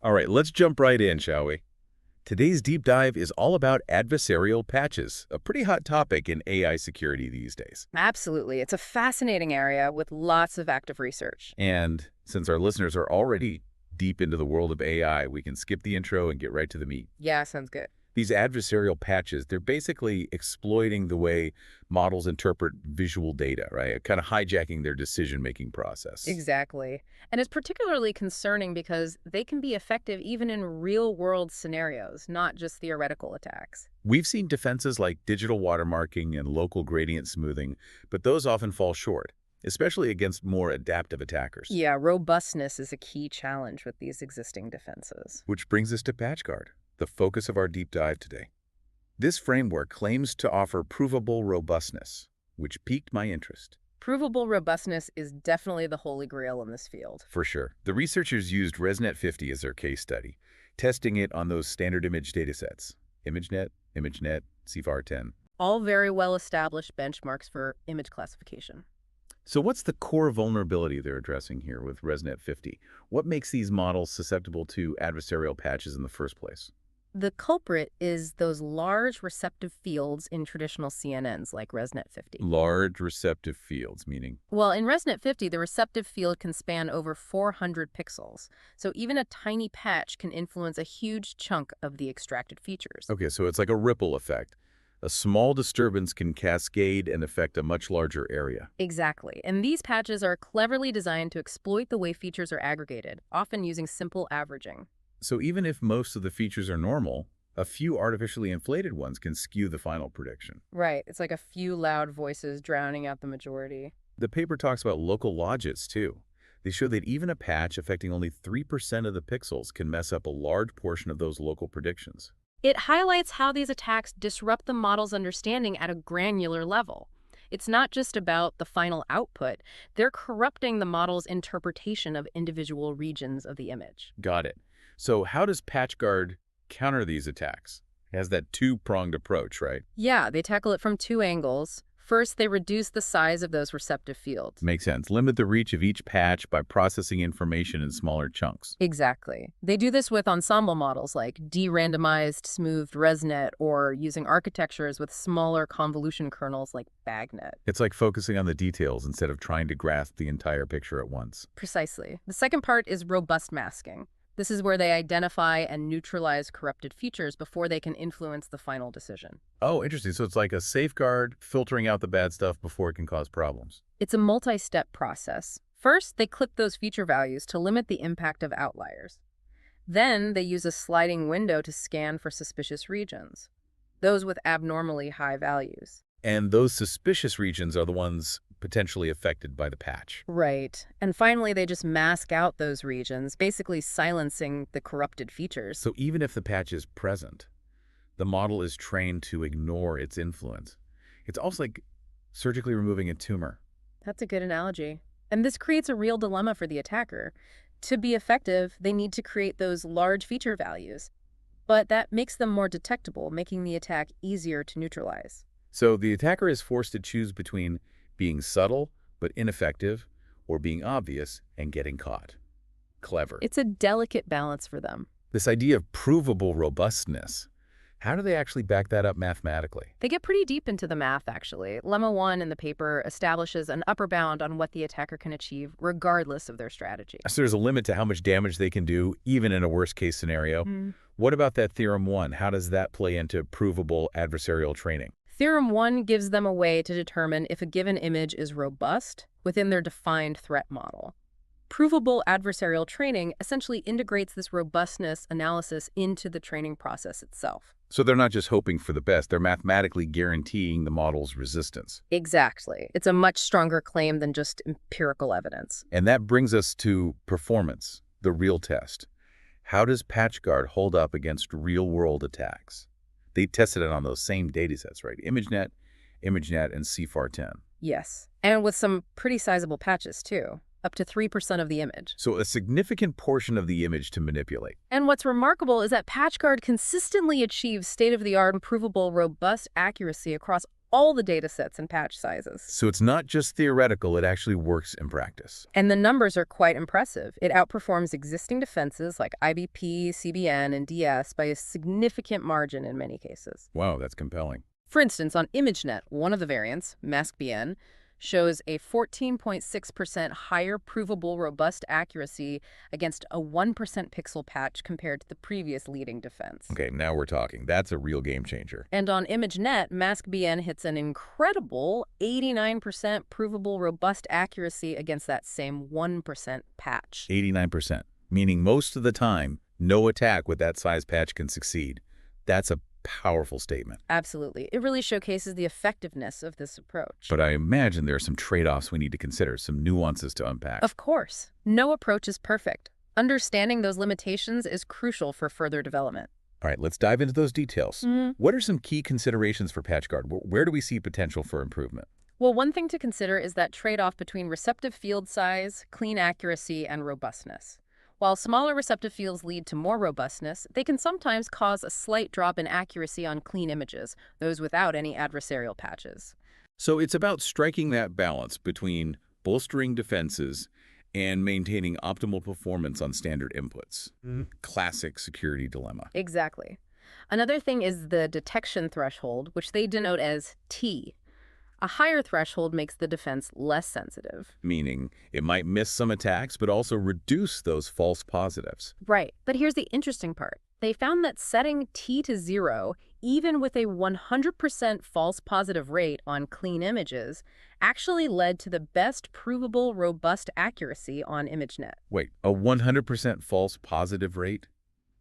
All right, let's jump right in, shall we? Today's deep dive is all about adversarial patches, a pretty hot topic in AI security these days. Absolutely. It's a fascinating area with lots of active research. And since our listeners are already deep into the world of AI, we can skip the intro and get right to the meat. Yeah, sounds good. These adversarial patches, they're basically exploiting the way models interpret visual data, right? Kind of hijacking their decision-making process. Exactly. And it's particularly concerning because they can be effective even in real-world scenarios, not just theoretical attacks. We've seen defenses like digital watermarking and local gradient smoothing, but those often fall short, especially against more adaptive attackers. Yeah, robustness is a key challenge with these existing defenses. Which brings us to PatchGuard, the focus of our deep dive today. This framework claims to offer provable robustness, which piqued my interest. Provable robustness is definitely the holy grail in this field. For sure. The researchers used ResNet 50 as their case study, testing it on those standard image datasets, ImageNet, ImageNet, CFAR10. All very well-established benchmarks for image classification. So what's the core vulnerability they're addressing here with ResNet 50? What makes these models susceptible to adversarial patches in the first place? The culprit is those large receptive fields in traditional CNNs like ResNet 50. Large receptive fields, meaning? Well, in ResNet 50, the receptive field can span over 400 pixels, so even a tiny patch can influence a huge chunk of the extracted features. Okay, so it's like a ripple effect. A small disturbance can cascade and affect a much larger area. Exactly, and these patches are cleverly designed to exploit the way features are aggregated, often using simple averaging. So even if most of the features are normal, a few artificially inflated ones can skew the final prediction. Right, it's like a few loud voices drowning out the majority. The paper talks about local logits, too. They show that even a patch affecting only 3% of the pixels can mess up a large portion of those local predictions. It highlights how these attacks disrupt the model's understanding at a granular level. It's not just about the final output, they're corrupting the model's interpretation of individual regions of the image. Got it. So how does PatchGuard counter these attacks? It has that two-pronged approach, right? Yeah, they tackle it from two angles. First, they reduce the size of those receptive fields. Makes sense. Limit the reach of each patch by processing information in smaller chunks. Exactly. They do this with ensemble models like de-randomized smoothed ResNet or using architectures with smaller convolution kernels like BagNet. It's like focusing on the details instead of trying to grasp the entire picture at once. Precisely. The second part is robust masking. This is where they identify and neutralize corrupted features before they can influence the final decision. Oh, interesting. So it's like a safeguard filtering out the bad stuff before it can cause problems. It's a multi-step process. First, they clip those feature values to limit the impact of outliers. Then, they use a sliding window to scan for suspicious regions, those with abnormally high values. And those suspicious regions are the ones potentially affected by the patch. Right. And finally, they just mask out those regions, basically silencing the corrupted features. So even if the patch is present, the model is trained to ignore its influence. It's almost like surgically removing a tumor. That's a good analogy. And this creates a real dilemma for the attacker. To be effective, they need to create those large feature values. But that makes them more detectable, making the attack easier to neutralize. So the attacker is forced to choose between being subtle but ineffective or being obvious and getting caught. Clever. It's a delicate balance for them. This idea of provable robustness, how do they actually back that up mathematically? They get pretty deep into the math, actually. Lemma 1 in the paper establishes an upper bound on what the attacker can achieve, regardless of their strategy. So there's a limit to how much damage they can do, even in a worst-case scenario. What about that Theorem 1? How does that play into provable adversarial training? Theorem 1 gives them a way to determine if a given image is robust within their defined threat model. Provable adversarial training essentially integrates this robustness analysis into the training process itself. So they're not just hoping for the best, they're mathematically guaranteeing the model's resistance. Exactly. It's a much stronger claim than just empirical evidence. And that brings us to performance, the real test. How does PatchGuard hold up against real-world attacks? They tested it on those same datasets, right? ImageNet, ImageNet, and CFAR10. Yes, and with some pretty sizable patches, too. Up to 3% of the image. So a significant portion of the image to manipulate. And what's remarkable is that PatchGuard consistently achieves state-of-the-art and provable robust accuracy across all the datasets and patch sizes. So it's not just theoretical, it actually works in practice. And the numbers are quite impressive. It outperforms existing defenses like IBP, CBN, and DS by a significant margin in many cases. Wow, that's compelling. For instance, on ImageNet, one of the variants, MaskBN, shows a 14.6% higher provable robust accuracy against a 1% pixel patch compared to the previous leading defense. Okay, now we're talking. That's a real game changer. And on ImageNet, MaskBN hits an incredible 89% provable robust accuracy against that same 1% patch. 89%, meaning most of the time, no attack with that size patch can succeed. That's a powerful statement. Absolutely. It really showcases the effectiveness of this approach. But I imagine there are some trade-offs we need to consider, some nuances to unpack. Of course. No approach is perfect. Understanding those limitations is crucial for further development. All right, let's dive into those details. What are some key considerations for PatchGuard? Where do we see potential for improvement? Well, one thing to consider is that trade-off between receptive field size, clean accuracy, and robustness. While smaller receptive fields lead to more robustness, they can sometimes cause a slight drop in accuracy on clean images, those without any adversarial patches. So it's about striking that balance between bolstering defenses and maintaining optimal performance on standard inputs. Classic security dilemma. Exactly. Another thing is the detection threshold, which they denote as T. A higher threshold makes the defense less sensitive. Meaning it might miss some attacks, but also reduce those false positives. Right. But here's the interesting part. They found that setting T to 0, even with a 100% false positive rate on clean images, actually led to the best provable robust accuracy on ImageNet. Wait, a 100% false positive rate?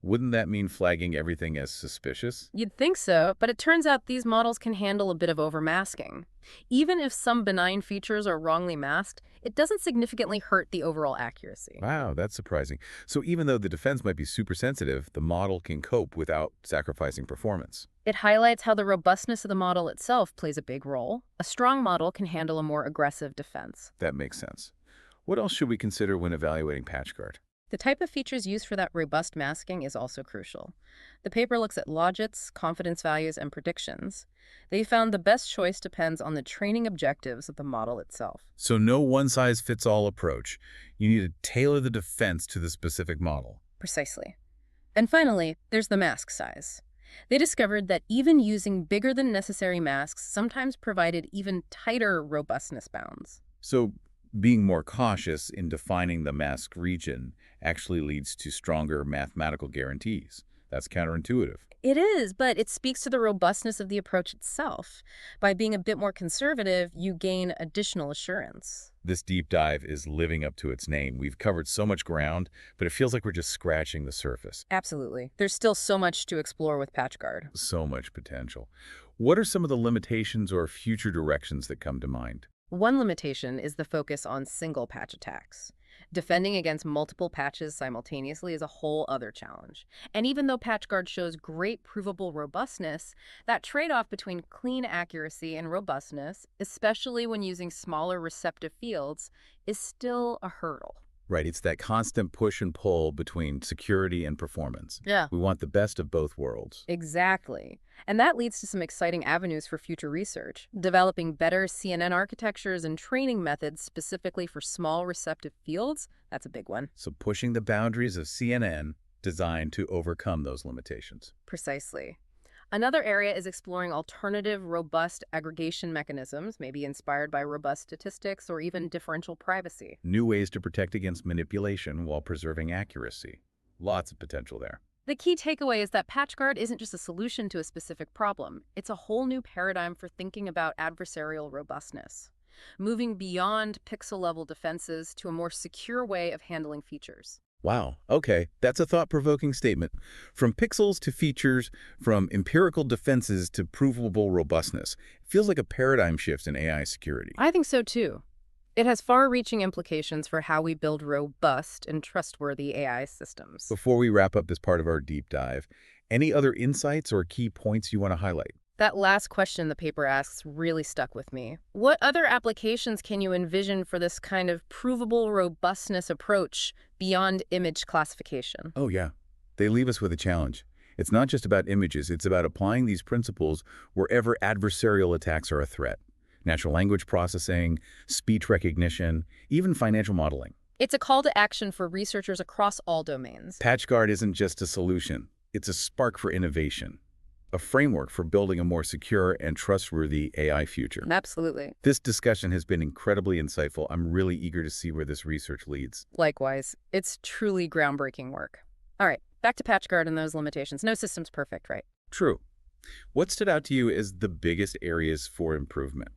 Wouldn't that mean flagging everything as suspicious? You'd think so, but it turns out these models can handle a bit of overmasking. Even if some benign features are wrongly masked, it doesn't significantly hurt the overall accuracy. Wow, that's surprising. So even though the defense might be super sensitive, the model can cope without sacrificing performance. It highlights how the robustness of the model itself plays a big role. A strong model can handle a more aggressive defense. That makes sense. What else should we consider when evaluating PatchGuard? The type of features used for that robust masking is also crucial. The paper looks at logits, confidence values, and predictions. They found the best choice depends on the training objectives of the model itself. So no one-size-fits-all approach. You need to tailor the defense to the specific model. Precisely. And finally, there's the mask size. They discovered that even using bigger than necessary masks sometimes provided even tighter robustness bounds. So being more cautious in defining the mask region actually leads to stronger mathematical guarantees. That's counterintuitive. It is, but it speaks to the robustness of the approach itself. By being a bit more conservative, you gain additional assurance. This deep dive is living up to its name. We've covered so much ground, but it feels like we're just scratching the surface. Absolutely. There's still so much to explore with PatchGuard. So much potential. What are some of the limitations or future directions that come to mind? One limitation is the focus on single patch attacks. Defending against multiple patches simultaneously is a whole other challenge. And even though PatchGuard shows great provable robustness, that trade-off between clean accuracy and robustness, especially when using smaller receptive fields, is still a hurdle. Right, it's that constant push and pull between security and performance. Yeah. We want the best of both worlds. Exactly. And that leads to some exciting avenues for future research, developing better CNN architectures and training methods specifically for small receptive fields. That's a big one. So pushing the boundaries of CNN designed to overcome those limitations. Precisely. Another area is exploring alternative, robust aggregation mechanisms, maybe inspired by robust statistics or even differential privacy. New ways to protect against manipulation while preserving accuracy. Lots of potential there. The key takeaway is that PatchGuard isn't just a solution to a specific problem. It's a whole new paradigm for thinking about adversarial robustness, moving beyond pixel-level defenses to a more secure way of handling features. Wow, okay, that's a thought-provoking statement. From pixels to features, from empirical defenses to provable robustness. It feels like a paradigm shift in AI security. I think so too. It has far-reaching implications for how we build robust and trustworthy AI systems. Before we wrap up this part of our deep dive, any other insights or key points you want to highlight? That last question the paper asks really stuck with me. What other applications can you envision for this kind of provable robustness approach beyond image classification? Oh yeah, they leave us with a challenge. It's not just about images, it's about applying these principles wherever adversarial attacks are a threat. Natural language processing, speech recognition, even financial modeling. It's a call to action for researchers across all domains. PatchGuard isn't just a solution, it's a spark for innovation, a framework for building a more secure and trustworthy AI future. Absolutely. This discussion has been incredibly insightful. I'm really eager to see where this research leads. Likewise, it's truly groundbreaking work. All right, back to PatchGuard and those limitations. No system's perfect, right? True. What stood out to you as the biggest areas for improvement?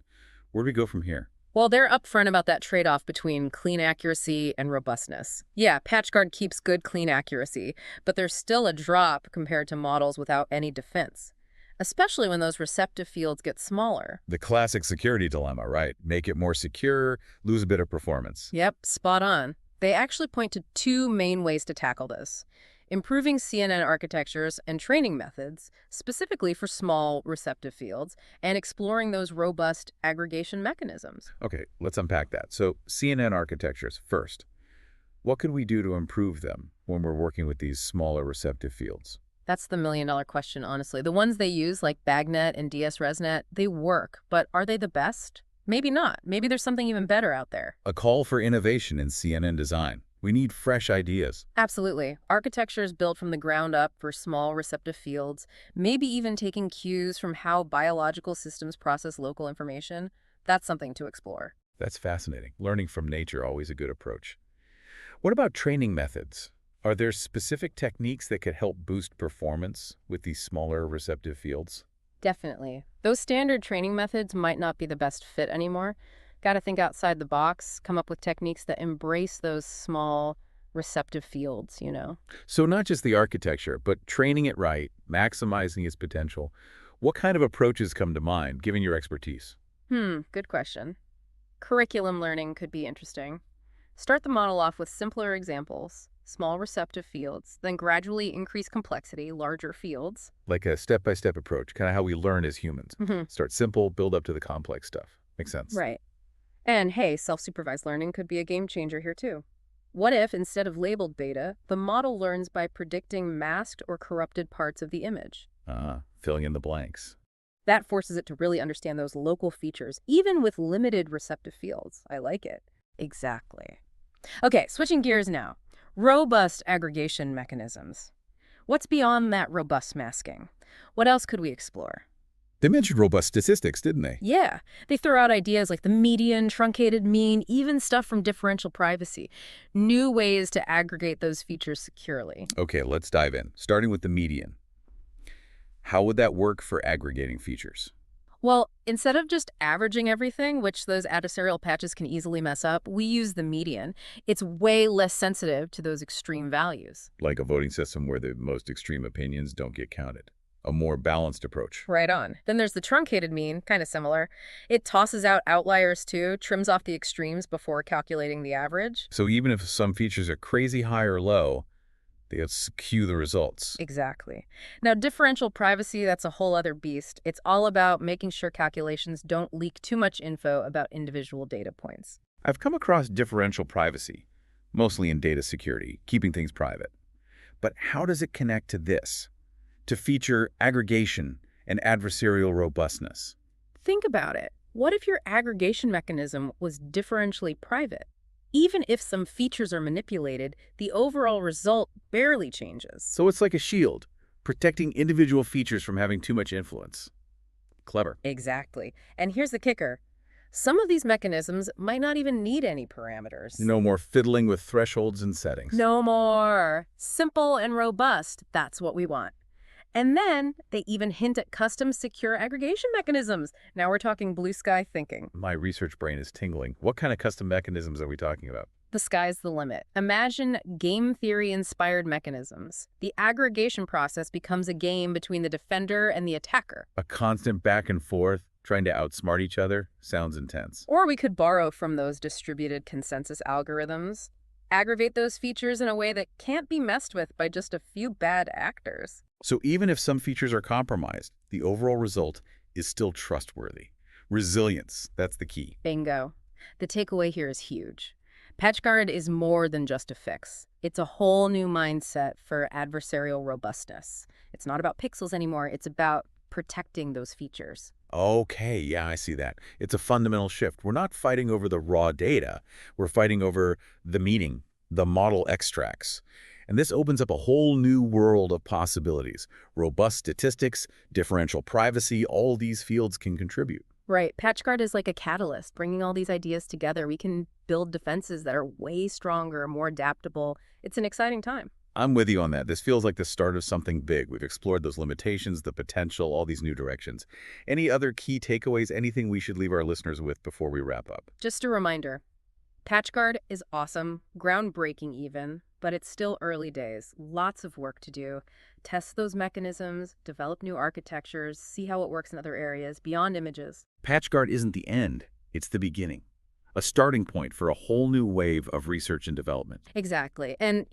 Where do we go from here? Well, they're upfront about that trade-off between clean accuracy and robustness. Yeah, PatchGuard keeps good clean accuracy, but there's still a drop compared to models without any defense, especially when those receptive fields get smaller. The classic security dilemma, right? Make it more secure, lose a bit of performance. Yep, spot on. They actually point to two main ways to tackle this: improving CNN architectures and training methods, specifically for small receptive fields, and exploring those robust aggregation mechanisms. Okay, let's unpack that. So CNN architectures first. What could we do to improve them when we're working with these smaller receptive fields? That's the million-dollar question, honestly. The ones they use, like BagNet and DSResNet, they work, but are they the best? Maybe not. Maybe there's something even better out there. A call for innovation in CNN design. We need fresh ideas. Absolutely. Architectures built from the ground up for small receptive fields, maybe even taking cues from how biological systems process local information. That's something to explore. That's fascinating. Learning from nature, always a good approach. What about training methods? Are there specific techniques that could help boost performance with these smaller receptive fields? Definitely. Those standard training methods might not be the best fit anymore. Got to think outside the box, come up with techniques that embrace those small receptive fields, you know? So not just the architecture, but training it right, maximizing its potential. What kind of approaches come to mind, given your expertise? Good question. Curriculum learning could be interesting. Start the model off with simpler examples, small receptive fields, then gradually increase complexity, larger fields. Like a step-by-step approach, kind of how we learn as humans. Mm-hmm. Start simple, build up to the complex stuff. Makes sense. Right. And hey, self-supervised learning could be a game changer here too. What if, instead of labeled data, the model learns by predicting masked or corrupted parts of the image? Filling in the blanks. That forces it to really understand those local features, even with limited receptive fields. I like it. Exactly. Okay, switching gears now. Robust aggregation mechanisms. What's beyond that robust masking? What else could we explore? They mentioned robust statistics, didn't they? Yeah, they throw out ideas like the median, truncated mean, even stuff from differential privacy. New ways to aggregate those features securely. Okay, let's dive in. Starting with the median. How would that work for aggregating features? Well, instead of just averaging everything, which those adversarial patches can easily mess up, we use the median. It's way less sensitive to those extreme values. Like a voting system where the most extreme opinions don't get counted. A more balanced approach. Right on. Then there's the truncated mean, kind of similar. It tosses out outliers too, trims off the extremes before calculating the average. So even if some features are crazy high or low, they skew the results. Exactly. Now, differential privacy, that's a whole other beast. It's all about making sure calculations don't leak too much info about individual data points. I've come across differential privacy, mostly in data security, keeping things private. But how does it connect to this? To feature aggregation and adversarial robustness? Think about it. What if your aggregation mechanism was differentially private? Even if some features are manipulated, the overall result barely changes. So it's like a shield, protecting individual features from having too much influence. Clever. Exactly. And here's the kicker. Some of these mechanisms might not even need any parameters. No more fiddling with thresholds and settings. No more. Simple and robust. That's what we want. And then they even hint at custom secure aggregation mechanisms. Now we're talking blue sky thinking. My research brain is tingling. What kind of custom mechanisms are we talking about? The sky's the limit. Imagine game theory-inspired mechanisms. The aggregation process becomes a game between the defender and the attacker. A constant back and forth, trying to outsmart each other? Sounds intense. Or we could borrow from those distributed consensus algorithms. Aggregate those features in a way that can't be messed with by just a few bad actors. So even if some features are compromised, the overall result is still trustworthy. Resilience, that's the key. Bingo. The takeaway here is huge. PatchGuard is more than just a fix. It's a whole new mindset for adversarial robustness. It's not about pixels anymore. It's about protecting those features. Okay, yeah, I see that. It's a fundamental shift. We're not fighting over the raw data. We're fighting over the meaning, the model extracts. And this opens up a whole new world of possibilities. Robust statistics, differential privacy, all these fields can contribute. Right. PatchGuard is like a catalyst, bringing all these ideas together. We can build defenses that are way stronger, more adaptable. It's an exciting time. I'm with you on that. This feels like the start of something big. We've explored those limitations, the potential, all these new directions. Any other key takeaways, anything we should leave our listeners with before we wrap up? Just a reminder, PatchGuard is awesome, groundbreaking even, but it's still early days. Lots of work to do. Test those mechanisms, develop new architectures, see how it works in other areas beyond images. PatchGuard isn't the end. It's the beginning. A starting point for a whole new wave of research and development. Exactly. And,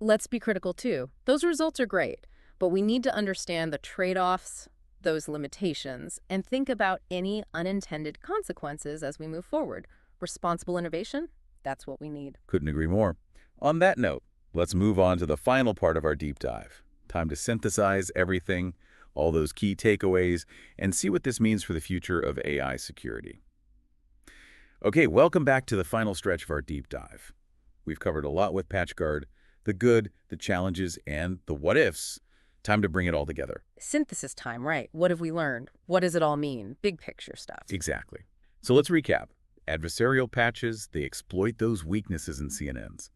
let's be critical too. Those results are great, but we need to understand the trade-offs, those limitations, and think about any unintended consequences as we move forward. Responsible innovation, that's what we need. Couldn't agree more. On that note, let's move on to the final part of our deep dive. Time to synthesize everything, all those key takeaways, and see what this means for the future of AI security. Okay, welcome back to the final stretch of our deep dive. We've covered a lot with PatchGuard, the good, the challenges, and the what-ifs. Time to bring it all together. Synthesis time, right? What have we learned? What does it all mean? Big picture stuff. Exactly. So let's recap. Adversarial patches, they exploit those weaknesses in CNNs.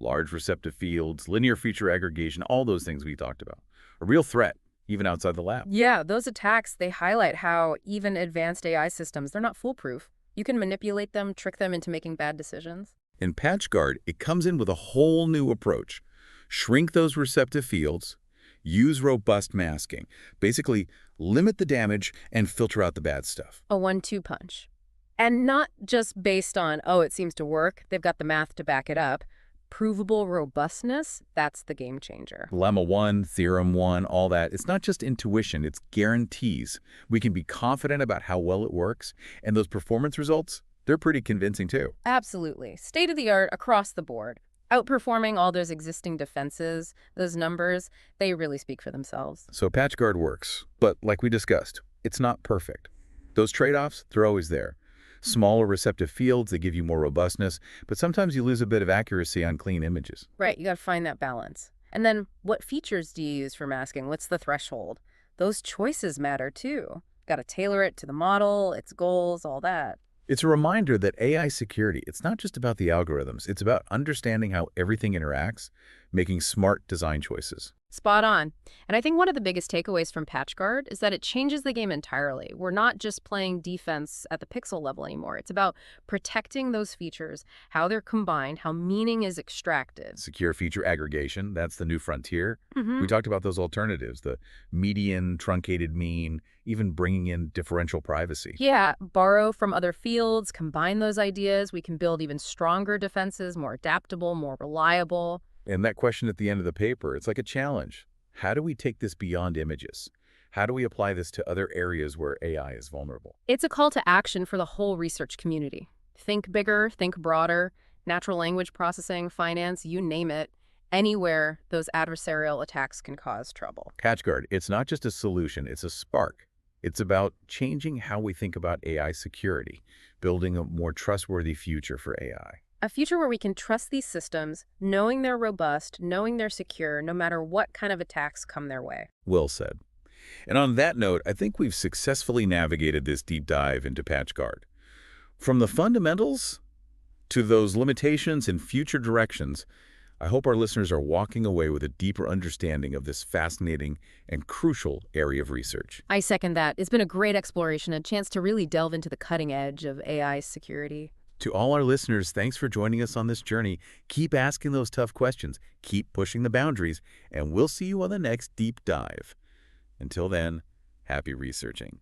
Large receptive fields, linear feature aggregation, all those things we talked about. A real threat, even outside the lab. Yeah, those attacks, they highlight how even advanced AI systems, they're not foolproof. You can manipulate them, trick them into making bad decisions. In PatchGuard, it comes in with a whole new approach. Shrink those receptive fields, use robust masking, basically limit the damage and filter out the bad stuff. A 1-2 punch. And not just based on, oh, it seems to work. They've got the math to back it up. Provable robustness, that's the game changer. Lemma 1, Theorem 1, all that. It's not just intuition, it's guarantees. We can be confident about how well it works, and those performance results, they're pretty convincing too. Absolutely. State-of-the-art across the board. Outperforming all those existing defenses, those numbers, they really speak for themselves. So PatchGuard works, but like we discussed, it's not perfect. Those trade-offs, they're always there. Smaller receptive fields, they give you more robustness, but sometimes you lose a bit of accuracy on clean images. Right, you got to find that balance. And then what features do you use for masking? What's the threshold? Those choices matter too. Got to tailor it to the model, its goals, all that. It's a reminder that AI security, it's not just about the algorithms. It's about understanding how everything interacts, making smart design choices. Spot on. And I think one of the biggest takeaways from PatchGuard is that it changes the game entirely. We're not just playing defense at the pixel level anymore. It's about protecting those features, how they're combined, how meaning is extracted. Secure feature aggregation, that's the new frontier. We talked about those alternatives, the median, truncated mean, even bringing in differential privacy. Yeah, borrow from other fields, combine those ideas. We can build even stronger defenses, more adaptable, more reliable. And that question at the end of the paper, it's like a challenge. How do we take this beyond images? How do we apply this to other areas where AI is vulnerable? It's a call to action for the whole research community. Think bigger, think broader, natural language processing, finance, you name it. Anywhere those adversarial attacks can cause trouble. PatchGuard, it's not just a solution, it's a spark. It's about changing how we think about AI security, building a more trustworthy future for AI. A future where we can trust these systems, knowing they're robust, knowing they're secure, no matter what kind of attacks come their way. Well said. And on that note, I think we've successfully navigated this deep dive into PatchGuard. From the fundamentals to those limitations and future directions, I hope our listeners are walking away with a deeper understanding of this fascinating and crucial area of research. I second that. It's been a great exploration, a chance to really delve into the cutting edge of AI security. To all our listeners, thanks for joining us on this journey. Keep asking those tough questions, keep pushing the boundaries, and we'll see you on the next deep dive. Until then, happy researching.